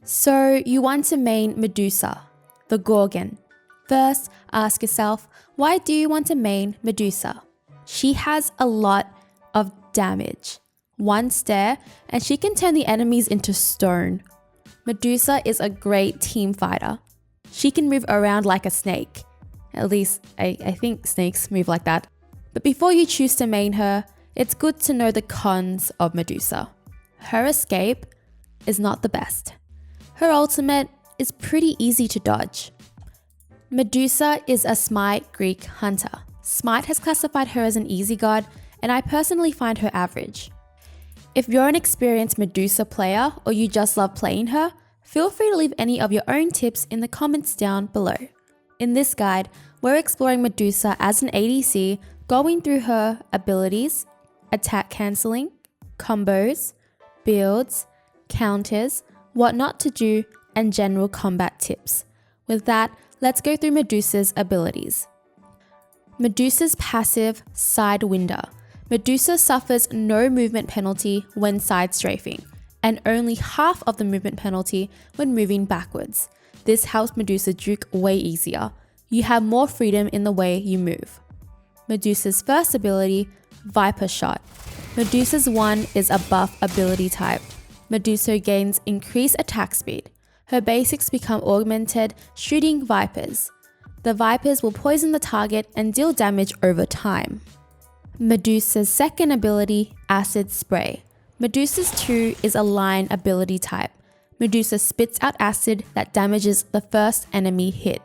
So you want to main Medusa, the Gorgon. First, ask yourself, why do you want to main Medusa? She has a lot of damage. One stare and she can turn the enemies into stone. Medusa is a great team fighter. She can move around like a snake. At least, I think snakes move like that. But before you choose to main her, it's good to know the cons of Medusa. Her escape is not the best. Her ultimate is pretty easy to dodge. Medusa is a SMITE Greek Hunter. SMITE has classified her as an easy god, and I personally find her average. If you're an experienced Medusa player or you just love playing her, feel free to leave any of your own tips in the comments down below. In this guide, we're exploring Medusa as an ADC, going through her abilities, attack cancelling, combos, builds, counters, what not to do, and general combat tips. With that, let's go through Medusa's abilities. Medusa's passive, Sidewinder. Medusa suffers no movement penalty when side strafing, and only half of the movement penalty when moving backwards. This helps Medusa juke way easier. You have more freedom in the way you move. Medusa's first ability, Viper Shot. Medusa's one is a buff ability type. Medusa gains increased attack speed. Her basics become augmented, shooting vipers. The vipers will poison the target and deal damage over time. Medusa's second ability, Acid Spray. Medusa's 2 is a line ability type. Medusa spits out acid that damages the first enemy hit.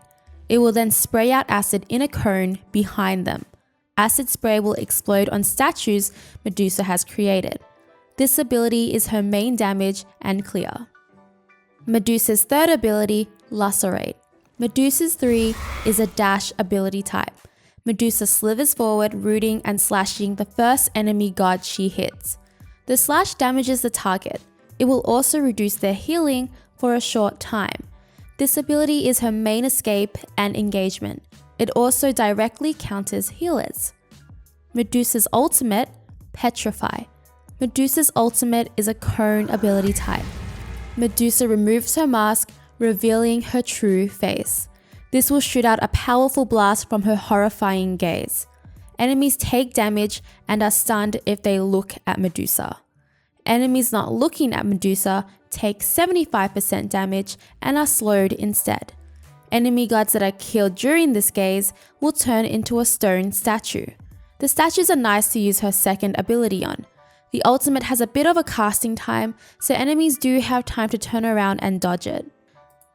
It will then spray out acid in a cone behind them. Acid Spray will explode on statues Medusa has created. This ability is her main damage and clear. Medusa's third ability, Lacerate. Medusa's 3 is a dash ability type. Medusa slithers forward, rooting and slashing the first enemy god she hits. The slash damages the target. It will also reduce their healing for a short time. This ability is her main escape and engagement. It also directly counters healers. Medusa's ultimate, Petrify. Medusa's ultimate is a cone ability type. Medusa removes her mask, revealing her true face. This will shoot out a powerful blast from her horrifying gaze. Enemies take damage and are stunned if they look at Medusa. Enemies not looking at Medusa take 75% damage and are slowed instead. Enemy gods that are killed during this gaze will turn into a stone statue. The statues are nice to use her second ability on. The ultimate has a bit of a casting time, so enemies do have time to turn around and dodge it.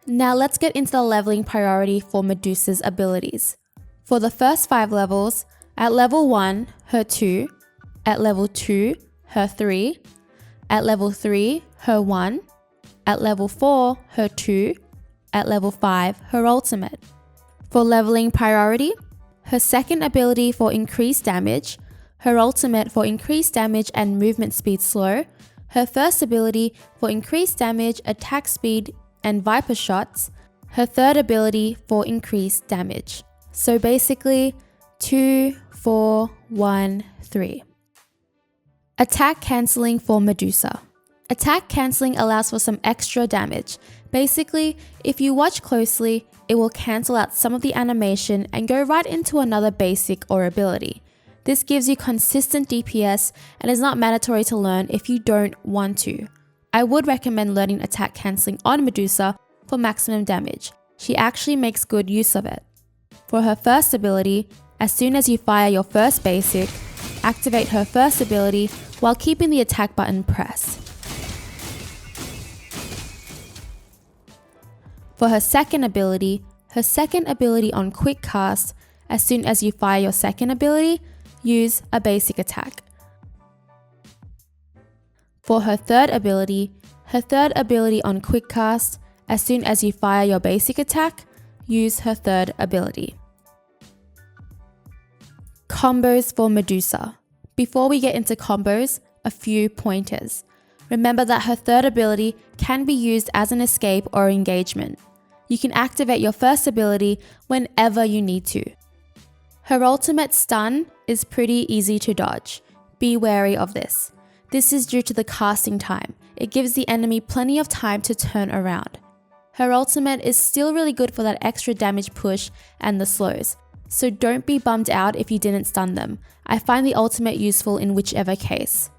Now let's get into the leveling priority for Medusa's abilities. For the first 5 levels, at level 1, her 2, at level 2, her 3, at level 3, her 1, at level 4, her 2, at level 5, her ultimate. For leveling priority, her second ability for increased damage, her ultimate for increased damage and movement speed slow, her first ability for increased damage, attack speed, and Viper Shots, her third ability for increased damage. So basically, 2, 4, 1, 3. Attack cancelling for Medusa. Attack cancelling allows for some extra damage. Basically, if you watch closely, it will cancel out some of the animation and go right into another basic or ability. This gives you consistent DPS and is not mandatory to learn if you don't want to. I would recommend learning attack cancelling on Medusa for maximum damage. She actually makes good use of it. For her first ability, as soon as you fire your first basic, activate her first ability while keeping the attack button pressed. For her second ability on quick cast, as soon as you fire your second ability, use a basic attack. For her third ability on quick cast, as soon as you fire your basic attack, use her third ability. Combos for Medusa. Before we get into combos, a few pointers. Remember that her third ability can be used as an escape or engagement. You can activate your first ability whenever you need to. Her ultimate stun is pretty easy to dodge. Be wary of this. This is due to the casting time. It gives the enemy plenty of time to turn around. Her ultimate is still really good for that extra damage push and the slows, so don't be bummed out if you didn't stun them. I find the ultimate useful in whichever case.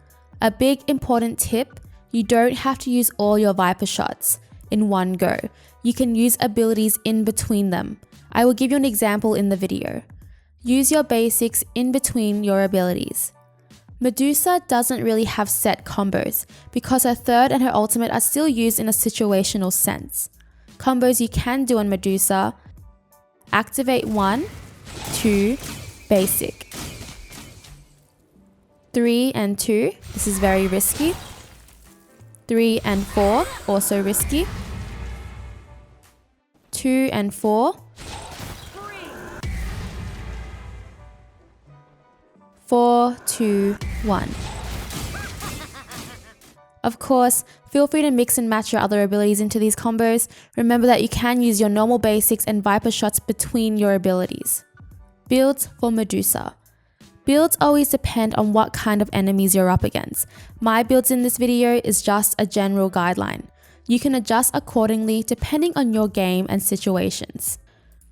A big important tip, you don't have to use all your Viper shots in one go. You can use abilities in between them. I will give you an example in the video. Use your basics in between your abilities. Medusa doesn't really have set combos because her third and her ultimate are still used in a situational sense. Combos you can do on Medusa: activate 1, 2, basic. 3 and 2, this is very risky. 3 and 4, also risky. 2 and 4. 4, 2, 1. Of course, feel free to mix and match your other abilities into these combos. Remember that you can use your normal basics and Viper shots between your abilities. Builds for Medusa. Builds always depend on what kind of enemies you're up against. My builds in this video is just a general guideline. You can adjust accordingly depending on your game and situations.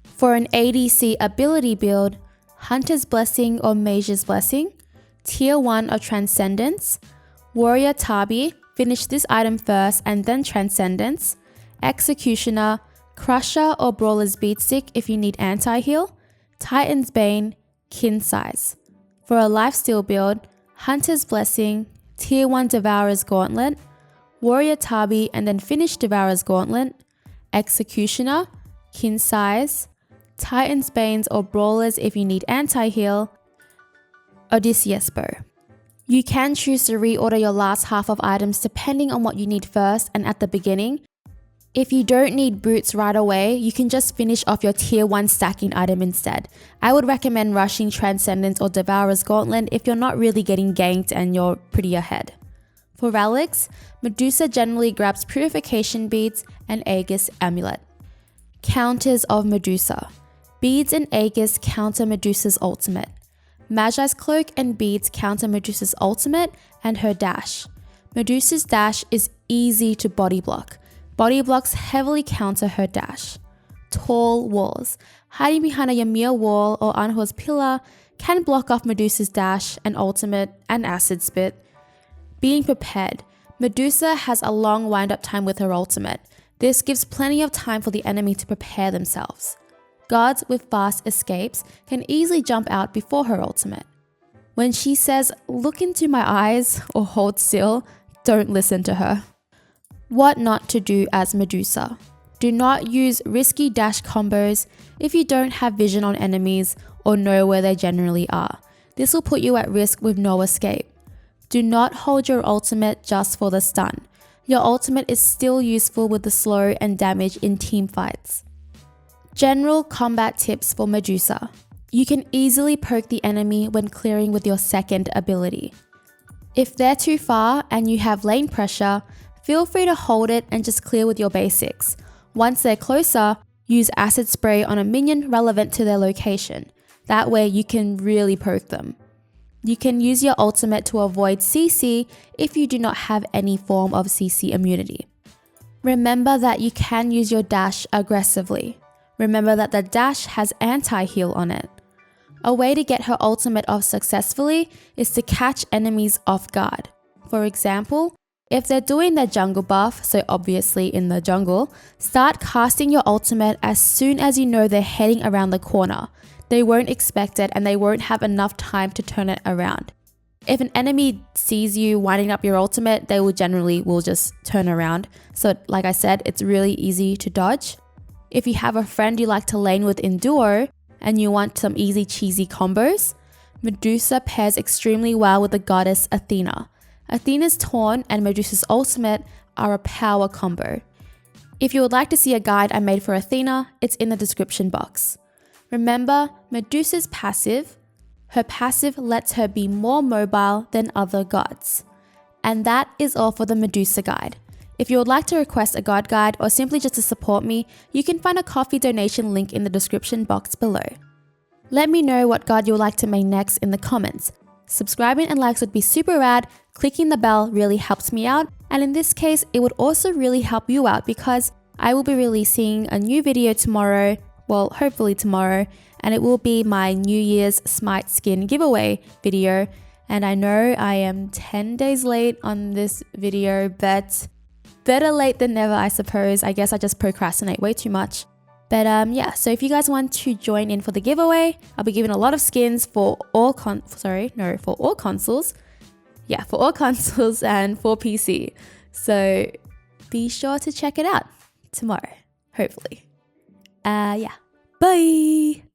For an ADC ability build, Hunter's Blessing or Mage's Blessing, Tier 1 or Transcendence, Warrior Tabi, finish this item first and then Transcendence, Executioner, Crusher or Brawler's Beatstick if you need anti-heal, Titan's Bane, Kin Size. For a lifesteal build, Hunter's Blessing, Tier 1 Devourer's Gauntlet, Warrior Tabi and then finish Devourer's Gauntlet, Executioner, Kin Size, Titan's Banes or Brawlers if you need anti-heal, Odysseus Bow. You can choose to reorder your last half of items depending on what you need first and at the beginning. If you don't need boots right away, you can just finish off your tier 1 stacking item instead. I would recommend rushing Transcendence or Devourer's Gauntlet if you're not really getting ganked and you're pretty ahead. For relics, Medusa generally grabs Purification Beads and Aegis Amulet. Counters of Medusa. Beads and Aegis counter Medusa's ultimate. Magi's Cloak and Beads counter Medusa's ultimate and her dash. Medusa's dash is easy to body block. Body blocks heavily counter her dash. Tall walls. Hiding behind a Ymir wall or Anhur's pillar can block off Medusa's dash and ultimate and acid spit. Being prepared. Medusa has a long wind-up time with her ultimate. This gives plenty of time for the enemy to prepare themselves. Guards with fast escapes can easily jump out before her ultimate. When she says, "Look into my eyes" or "hold still," don't listen to her. What not to do as Medusa. Do not use risky dash combos if you don't have vision on enemies or know where they generally are. This will put you at risk with no escape. Do not hold your ultimate just for the stun. Your ultimate is still useful with the slow and damage in team fights. General combat tips for Medusa. You can easily poke the enemy when clearing with your second ability. If they're too far and you have lane pressure, feel free to hold it and just clear with your basics. Once they're closer, use acid spray on a minion relevant to their location. That way you can really poke them. You can use your ultimate to avoid CC if you do not have any form of CC immunity. Remember that you can use your dash aggressively. Remember that the dash has anti-heal on it. A way to get her ultimate off successfully is to catch enemies off guard. For example, if they're doing their jungle buff, so obviously in the jungle, start casting your ultimate as soon as you know they're heading around the corner. They won't expect it and they won't have enough time to turn it around. If an enemy sees you winding up your ultimate, they will just turn around. So like I said, it's really easy to dodge. If you have a friend you like to lane with in duo and you want some easy cheesy combos, Medusa pairs extremely well with the goddess Athena. Athena's Taunt and Medusa's ultimate are a power combo. If you would like to see a guide I made for Athena, it's in the description box. Remember, Medusa's passive. Her passive lets her be more mobile than other gods. And that is all for the Medusa guide. If you would like to request a god guide or simply just to support me, you can find a coffee donation link in the description box below. Let me know what god you would like to main next in the comments. Subscribing and likes would be super rad. Clicking the bell really helps me out. And in this case, it would also really help you out because I will be releasing a new video tomorrow. Well, hopefully tomorrow. And it will be my New Year's SMITE skin giveaway video. And I know I am 10 days late on this video, but better late than never, I suppose. I guess I just procrastinate way too much. But yeah, so if you guys want to join in for the giveaway, I'll be giving a lot of skins for all for all consoles. Yeah, for all consoles and for PC. So be sure to check it out tomorrow, hopefully. Yeah. Bye!